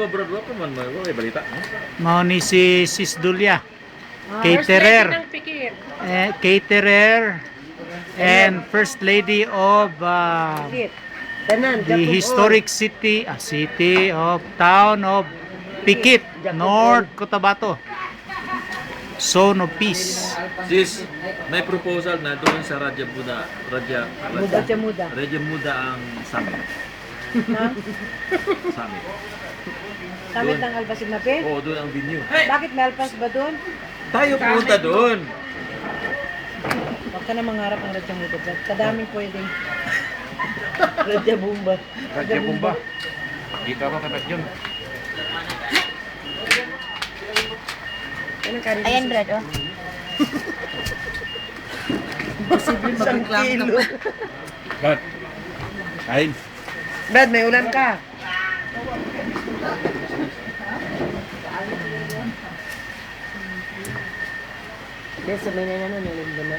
Brad, wala pa man may balita. Mao ni si Sis Dulya. Caterer. Caterer and First Lady of the historic city of town of Pikit, North Cotabato. Zone of Peace. Sis, may proposal na doon sa Raja Muda ang summit. Summit. Summit ng Alpasig Mape? Oo, doon ang venue. Bakit may Alpas ba doon? Tayo punta doon. Huwag ka na mangarap ng Radya Muda dyan. Kadaming pwedeng. Radya Bumba. Raja Bumba. Kita mo kapag yun. Ayan, Brad, oh. Posible mag-reclam ka pa. Brad, kain. Brad, may ulam ka. Yes, sabay na naman, ulam ba na?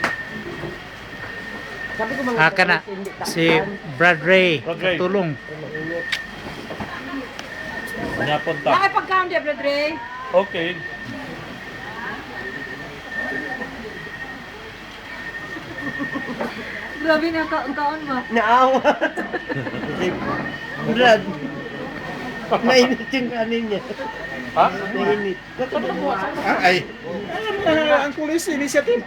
Sabi ko mga Aka na si Brad Ray. Tulong. Napunta. Nakipag-count ya, Brad Ray. Okay. Grabe na ang kaon mo. Naawa. Brad. Mainit yung kanin niya. Ha? Mainit. Ay. Ang police initiative.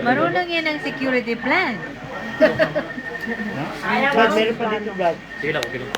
Marunong yan ang security plan. Brad, meron pa dito, Brad. Sige lang, okay lang.